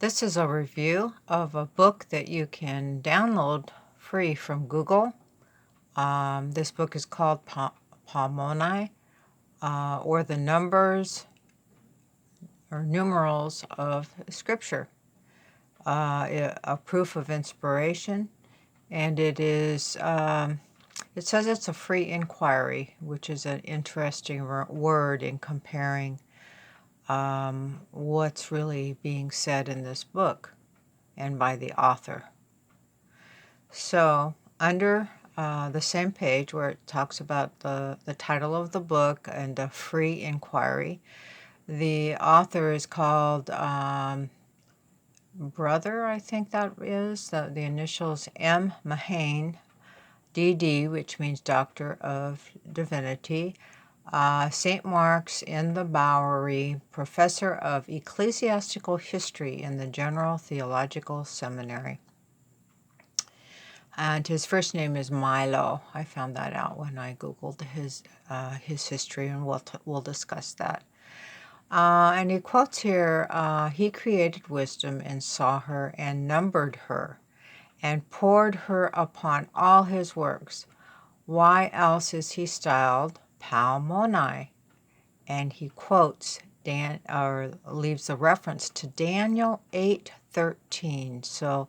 This is a review of a book that you can download free from Google. This book is called Palmoni, or the numbers or numerals of Scripture, a proof of inspiration. And it is, it says it's a free inquiry, which is an interesting word in comparing what's really being said in this book and by the author. So under the same page where it talks about the title of the book and a free inquiry, the author is called Brother, I think that is, the initials M. Mahan, D.D., which means Doctor of Divinity, St. Mark's in the Bowery, Professor of Ecclesiastical History in the General Theological Seminary. And his first name is Milo. I found that out when I Googled his history, and we'll discuss that. And he quotes here, he created wisdom and saw her and numbered her and poured her upon all his works. Why else is he styled Palmoni? And he quotes leaves a reference to Daniel 8:13. So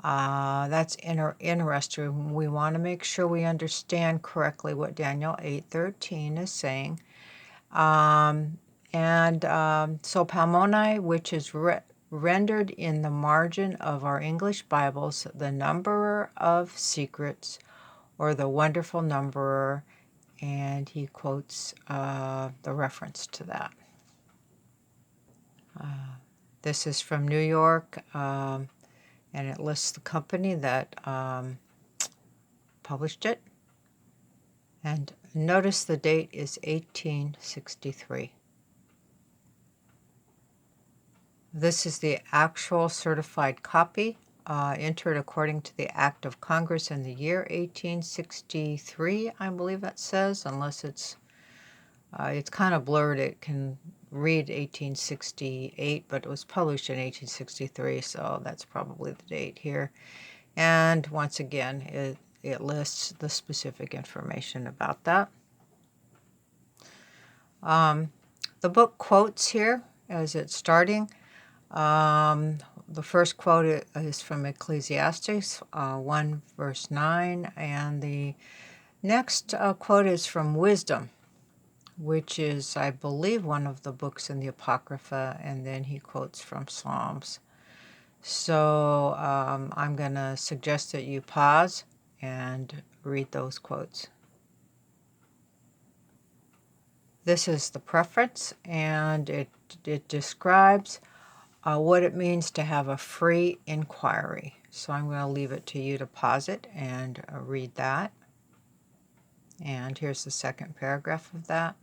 that's interesting. We want to make sure we understand correctly what Daniel 8:13 is saying. So Palmoni, which is rendered in the margin of our English Bibles, the numberer of secrets, or the wonderful numberer, and he quotes the reference to that. This is from New York, and it lists the company that published it. And notice the date is 1863. This is the actual certified copy, entered according to the Act of Congress in the year 1863, I believe that says, unless it's kind of blurred. It can read 1868, but it was published in 1863, so that's probably the date here. And once again, it lists the specific information about that. The book quotes here as it's starting. The first quote is from Ecclesiastes 1 verse 9, and the next quote is from Wisdom, which is, I believe, one of the books in the Apocrypha, and then he quotes from Psalms. So I'm going to suggest that you pause and read those quotes. This is the preface, and it describes what it means to have a free inquiry. So I'm going to leave it to you to pause it and read that. And here's the second paragraph of that.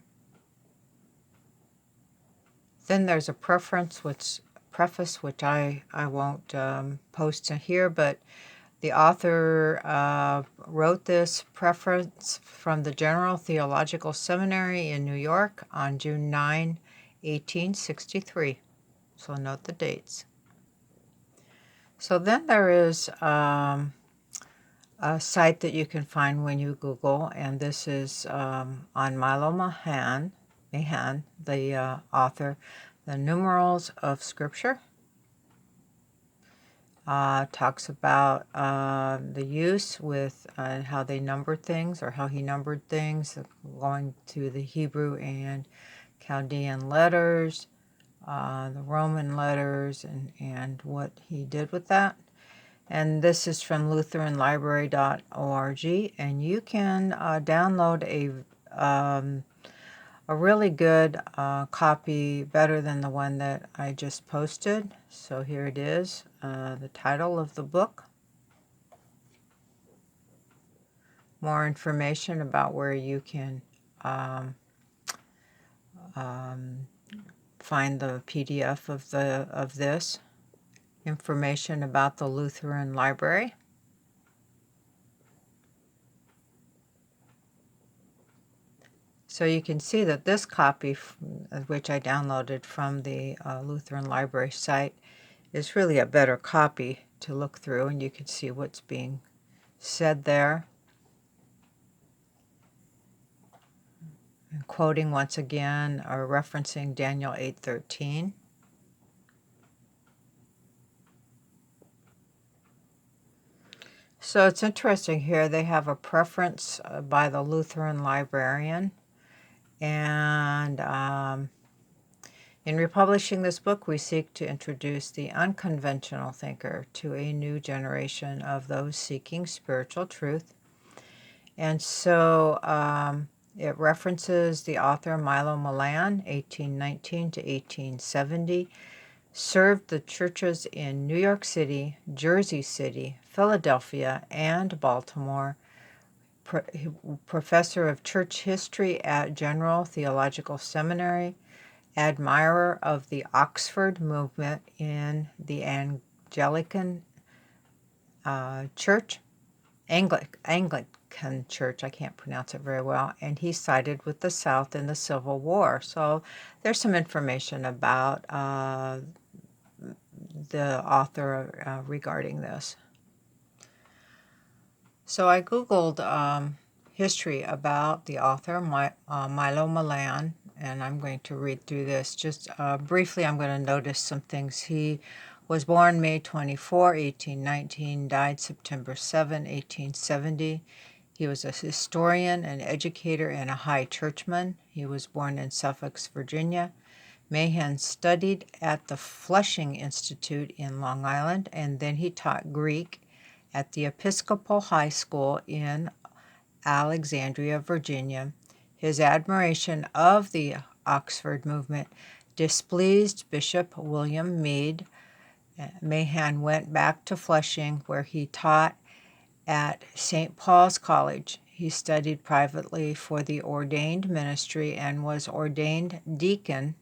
Then there's a preface, which I won't post in here, but the author wrote this preface from the General Theological Seminary in New York on June 9, 1863. So note the dates. So then there is a site that you can find when you Google, and this is on Milo Mahan, the author, the numerals of Scripture. Talks about the use with how they number things, or how he numbered things, going to the Hebrew and Chaldean letters, the Roman letters, and what he did with that. And this is from LutheranLibrary.org, and you can download a really good copy, better than the one that I just posted. So here it is, the title of the book. More information about where you can find the PDF of this. Information about the Lutheran Library. So you can see that this copy, which I downloaded from the Lutheran Library site, is really a better copy to look through, and you can see what's being said there. And quoting once again or referencing Daniel 8:13. So it's interesting here. They have a preference by the Lutheran librarian. And in republishing this book, we seek to introduce the unconventional thinker to a new generation of those seeking spiritual truth. And so it references the author Milo Mahan, 1819 to 1870, served the churches in New York City, Jersey City, Philadelphia, and Baltimore. Professor of church history at General Theological Seminary, admirer of the Oxford movement in the Anglican Church, Anglican Church, I can't pronounce it very well, and he sided with the South in the Civil War. So there's some information about the author regarding this. So I Googled history about the author, Milo Mahan, and I'm going to read through this. Just briefly, I'm going to notice some things. He was born May 24, 1819, died September 7, 1870. He was a historian, an educator, and a high churchman. He was born in Suffolk, Virginia. Mahan studied at the Flushing Institute in Long Island, and then he taught Greek at the Episcopal High School in Alexandria, Virginia. His admiration of the Oxford movement displeased Bishop William Meade. Mahan went back to Flushing, where he taught at St. Paul's College. He studied privately for the ordained ministry and was ordained deacon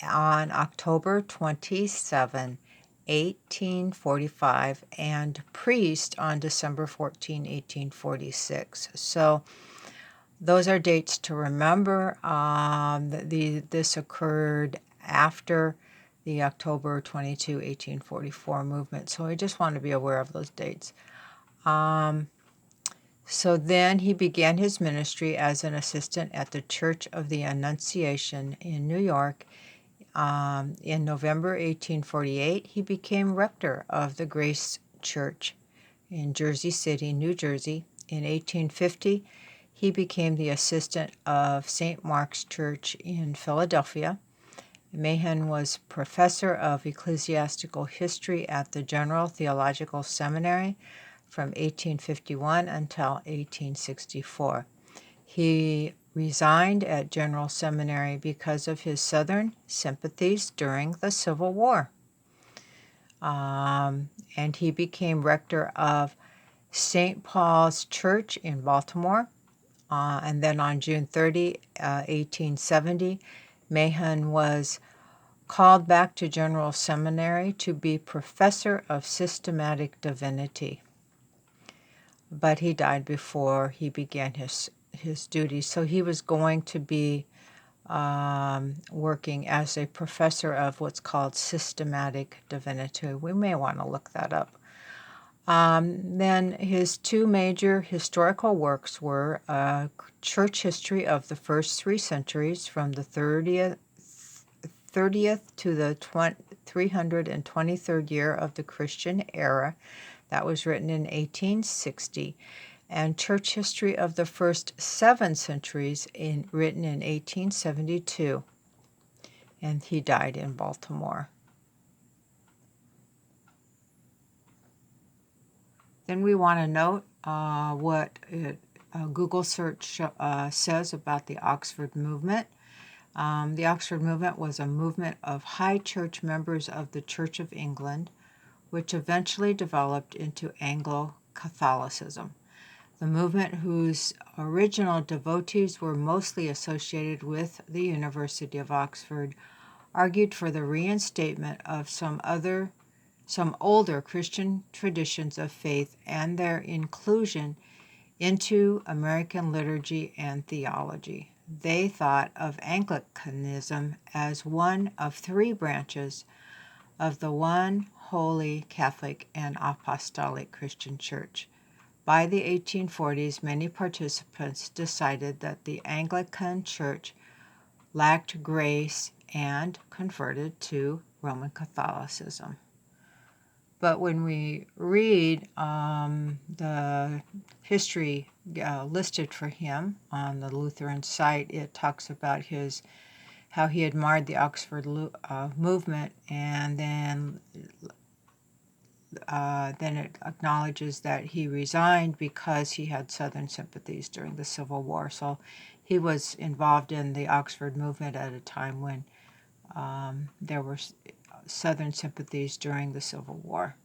on October 27, 1845, and priest on December 14, 1846. So those are dates to remember. This occurred after the October 22, 1844 movement. So I just want to be aware of those dates. So then he began his ministry as an assistant at the Church of the Annunciation in New York. In November 1848, he became rector of the Grace Church in Jersey City, New Jersey. In 1850, he became the assistant of St. Mark's Church in Philadelphia. Mahan was professor of ecclesiastical history at the General Theological Seminary from 1851 until 1864. He resigned at General Seminary because of his Southern sympathies during the Civil War. And he became rector of St. Paul's Church in Baltimore. And then on June 30, 1870, Mahan was called back to General Seminary to be professor of systematic divinity. But he died before he began his duties. So he was going to be working as a professor of what's called systematic divinity. We may want to look that up. Then his two major historical works were Church History of the First Three Centuries from the 30th to the 323rd year of the Christian era. That was written in 1860. And Church History of the First 7 Centuries, written in 1872. And he died in Baltimore. Then we want to note what Google search says about the Oxford movement. The Oxford movement was a movement of high church members of the Church of England, which eventually developed into Anglo-Catholicism. The movement, whose original devotees were mostly associated with the University of Oxford, argued for the reinstatement of some older Christian traditions of faith and their inclusion into American liturgy and theology. They thought of Anglicanism as one of three branches of the one holy Catholic and Apostolic Christian Church. By the 1840s, many participants decided that the Anglican Church lacked grace and converted to Roman Catholicism. But when we read the history listed for him on the Lutheran site, it talks about how he admired the Oxford movement, and then it acknowledges that he resigned because he had Southern sympathies during the Civil War. So he was involved in the Oxford movement at a time when there were Southern sympathies during the Civil War.